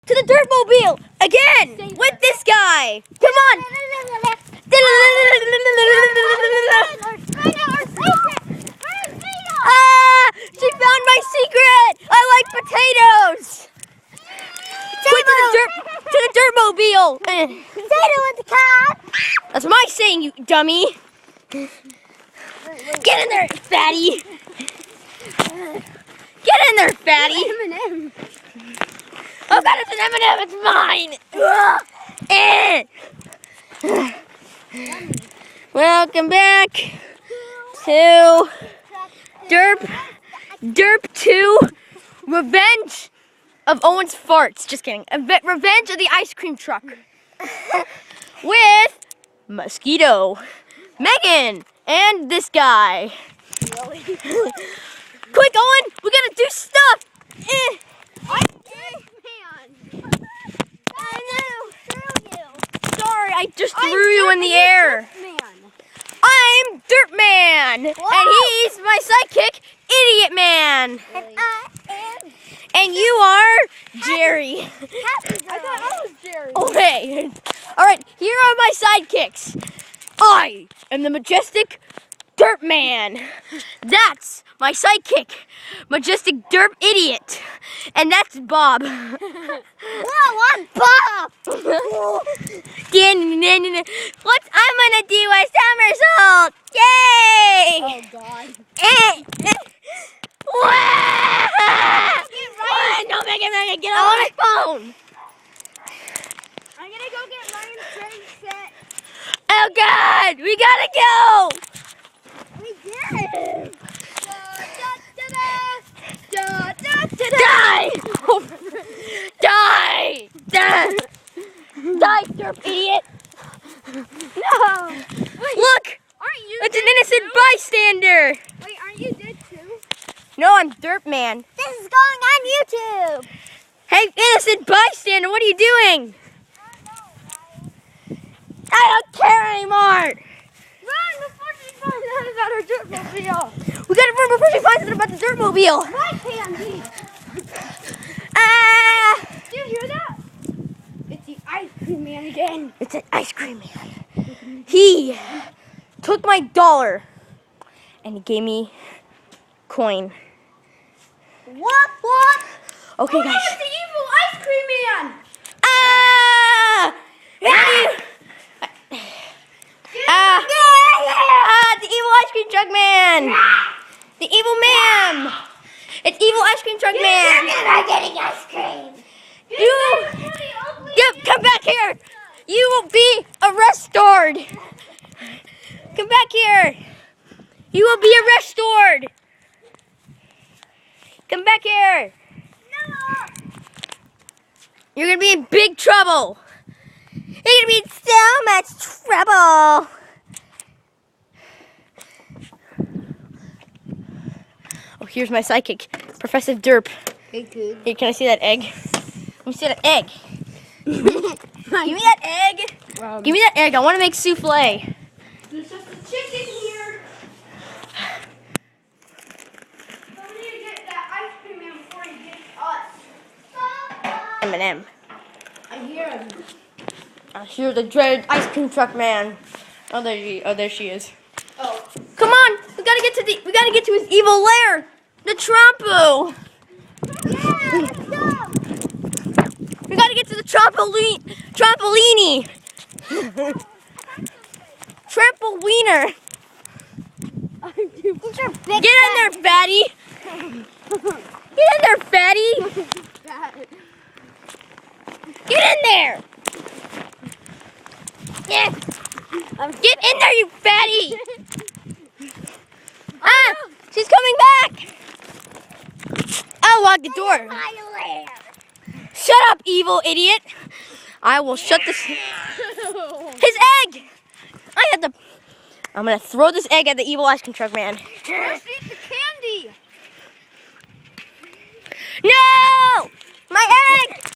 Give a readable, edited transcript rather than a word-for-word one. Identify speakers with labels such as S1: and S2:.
S1: to the Dirtmobile again with this guy. Come on. Ah, she found my secret. I like potatoes. Quick to the Dirtmobile.
S2: Potato with the car.
S1: That's my saying, you dummy. Get in there, fatty. Get in there, fatty.
S2: M&M.
S1: Oh God, it's an M&M. It's mine. Welcome back to Derp 2, Revenge of Owen's Farts. Just kidding. Revenge of the Ice Cream Truck. With Mosquito, Megan, and this guy.
S2: Really?
S1: Quick, Owen, we gotta do stuff.
S2: I'm Dirt Man. I know. Screw you.
S1: Sorry, I just threw you in the air.
S2: Dirt Man.
S1: I'm Dirt Man,
S2: Wow.
S1: and he's my sidekick, Idiot Man.
S2: And I am.
S1: And you are Jerry.
S2: Happy Girl. I thought I was Jerry.
S1: Okay. All right, here are my sidekicks. I am the majestic Dirt Man. That's my sidekick, majestic Derp Idiot. And that's Bob.
S2: Whoa, I'm Bob.
S1: I'm gonna do a somersault. Yay!
S2: Oh God.
S1: No, Megan, get on my phone.
S2: I'm gonna go get Ryan's train set.
S1: Oh God, we gotta go.
S2: We did.
S1: Die! Die! Die! Die, Derp Idiot!
S2: No.
S1: Look!
S2: Aren't you?
S1: It's an innocent bystander!
S2: Wait, aren't you dead too?
S1: No, I'm Derp Man.
S2: This is going on YouTube.
S1: Hey, innocent bystander, what are you doing? I don't care anymore!
S2: Run before she finds out about her Dirtmobile.
S1: We gotta run before she finds out about the Dirtmobile!
S2: My candy.
S1: Ah!
S2: Do you hear that? It's the ice cream man again.
S1: It's an ice cream man. He took my dollar and he gave me coin.
S2: What?
S1: Okay,
S2: Oh,
S1: guys.
S2: no, it's the evil ice cream man.
S1: Ah! The evil ice cream truck man! The evil man! It's evil ice cream truck man!
S2: You're not getting ice cream.
S1: You come back here! You will be arrested! Come back here! You will be arrested! Come back here!
S2: No.
S1: You're gonna be in big trouble! You're gonna be in so much trouble! Oh, here's my sidekick, Professor Derp.
S2: Hey, good.
S1: Here, can I see that egg? Let me see that egg. Give me that egg. Give me that egg. I want to make souffle.
S2: There's just a chicken here. So we need to get that ice cream man before he gets us.
S1: M&M.
S2: I hear him.
S1: Here's the dreaded ice cream truck man. Oh, there she is.
S2: Oh.
S1: Come on, we gotta get to his evil lair, the Trompo.
S2: Yeah, let's go.
S1: We gotta get to the trampolini. Trample wiener. Get in there, fatty. Get in there, fatty. Get in there. Yeah. Get in there, you fatty. Ah, she's coming back. I'll lock the door. Shut up, evil idiot. I will shut this. His egg. I'm gonna throw this egg at the evil ice cream truck man.
S2: Just eat the candy.
S1: No! My